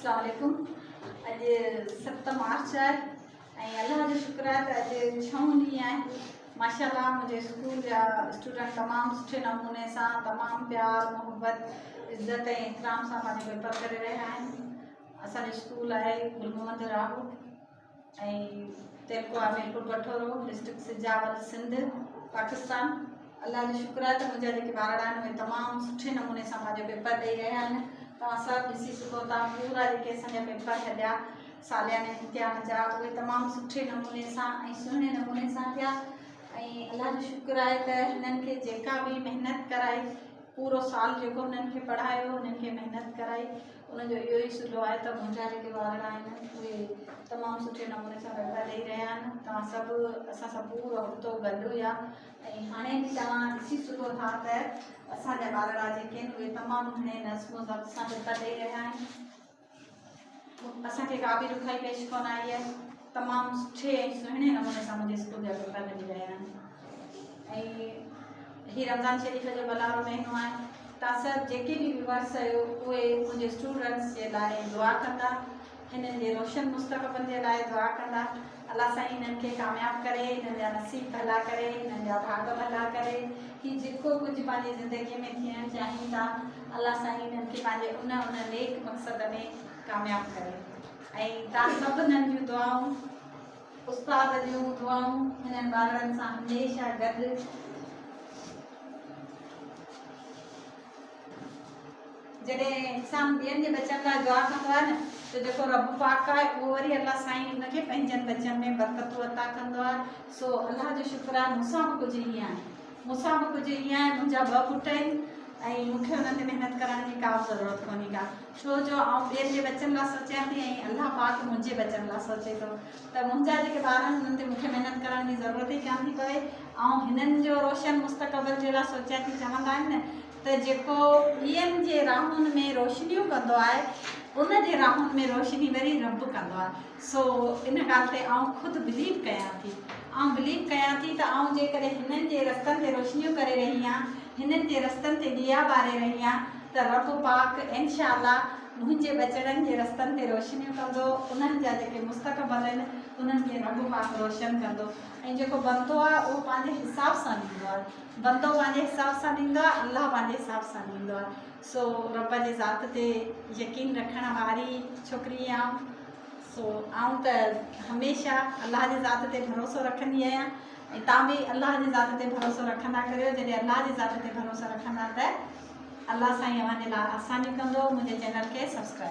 अस्सलाम वालेकुम। अॼु 7 मार्च आहे ऐं अल्लाह जो शुक्र आहे त अॼु 6 ॾींहं आहे। माशाल्लाह मुंहिंजे स्कूल जा स्टूडेंट तमामु सुठे नमूने सां तमामु प्यार मोहब्बत इज़त ऐं एतिराम सां पंहिंजो पेपर करे रहिया आहिनि। असांजो स्कूल आहे गुल मोहम्मद राहू ऐं तेलको मीरपुर पठोरो डिस्ट्रिक्ट सिजावर सिंध पाकिस्तान। अल्लाह जो शुक्र आहे त मुंहिंजा जेके ॿार आहिनि उहे तमामु सुठे नमूने सां पंहिंजो पेपर ॾेई रहिया आहिनि। तव्हां सभु ॾिसी सघो था पूरा जेके असांजा पेपर हलिया सालियाने इम्तिहान जा उहे तमामु सुठे नमूने सां ऐं सुहिणे नमूने सां थिया। ऐं अल्लाह जो शुक्र आहे त हिननि खे जेका बि महिनत कराई पूरो साल जेको हुननि खे पढ़ायो हुननि खे महिनत कराई उनजो इहो ई सुलो आहे त मुंहिंजा जेके ॿार आहिनि उहे तमामु सुठे नमूने सां पेपर ॾेई रहिया आहिनि। तव्हां सभु असां सां पूरो हफ़्तो गॾु हुया ऐं हाणे बि तव्हां ॾिसी सघो था त असांजा ॿार जेके आहिनि उहे तमामु घणे नज़्म ज़ब्त सां पेपर ॾेई रहिया आहिनि। असांखे का बि ॾुखियाई पेश कोन आई आहे। तमामु सुठे ऐं सुहिणे नमूने सां मुंहिंजे स्कूल जा पेपर ॾेई रहिया आहिनि। ऐं हीअ रमज़ान शरीफ़ जो बलारो महीनो आहे। तव्हां सभु जेके बि व्यूअर्स आहियो उहे मुंहिंजे स्टूडेंट्स जे लाइ दुआ कंदा, हिननि जे रोशन मुस्तक़बिल जे लाइ दुआ कंदा। अल्लाह साईं हिननि खे कामयाबु करे, हिननि जा नसीब भला करे, हिननि जा भाग भला करे। हीअ जेको कुझु पंहिंजी ज़िंदगीअ में थियणु चाहिनि था अल्लाह साईं हिननि खे पंहिंजे उन नेक मक़सद में कामयाबु करे। ऐं तव्हां सभिनी जूं दुआऊं उस्ताद जूं दुआऊं हिननि ॿारनि सां हमेशह गॾु। जॾहिं इंसानु ॿियनि जे बचनि लाइ दुआ कंदो आहे न त जेको रब पाक आहे उहो वरी अल्लाह साईं हुनखे पंहिंजनि बचनि में बरकतूं अता कंदो आहे। सो अल्लाह जो शुक्र आहे मूंसां बि कुझु ईअं आहे, मूंसां बि कुझु ईअं आहे। मुंहिंजा 2 पुट आहिनि ऐं मूंखे हुननि ते महिनत करण जी का ज़रूरत कोन्हे का, छो जो आउं ॿियनि जे बचनि लाइ सोचियां थी ऐं अल्लाह पाक मुंहिंजे बचनि लाइ सोचे थो त मुंहिंजा जेके ॿार आहिनि हुननि ते मूंखे महिनत करण जी ज़रूरत ई कान थी पवे। ऐं हिननि जो रोशन मुस्तक़बिल जे लाइ सोचियां थी। चवंदा आहिनि न त जेको ॿियनि जे राहुनि में रोशनियूं कंदो आहे उन जे राहुनि में रोशनी वरी रब कंदो आहे। सो इन ॻाल्हि ते आउं ख़ुदि बिलीव कयां थी त आउं जेकॾहिं हिननि जे रस्तनि ते रोशनियूं करे रही आहियां, हिननि जे रस्तनि ते ॾिया ॿारे रही आहियां त रब पाक इंशाअल्लाह मुंहिंजे बचड़नि जे रस्तनि ते रोशनियूं कंदो। उन्हनि जा जेके मुस्तक़बिल आहिनि उन्हनि खे रब पाक रोशन कंदो। ऐं जेको बंदो आहे उहो पंहिंजे हिसाब सां ॾींदो आहे, बंदो पंहिंजे हिसाब सां ॾींदो आहे, अल्लाह पंहिंजे हिसाब सां ॾींदो आहे। सो रब जे ज़ात ते यकीन रखण वारी छोकिरी आहियां। सो आउं त हमेशह अल्लाह जे ज़ात ते भरोसो रखंदी आहियां ऐं तव्हां बि अल्लाह जे ज़ात ते भरोसो रखंदा करियो। जॾहिं अल्लाह जे ज़ात ते भरोसो रखंदा त अल्लाह साईं अव्हांजे लाइ आसानी कंदो। मुंहिंजे चैनल खे सब्सक्राइब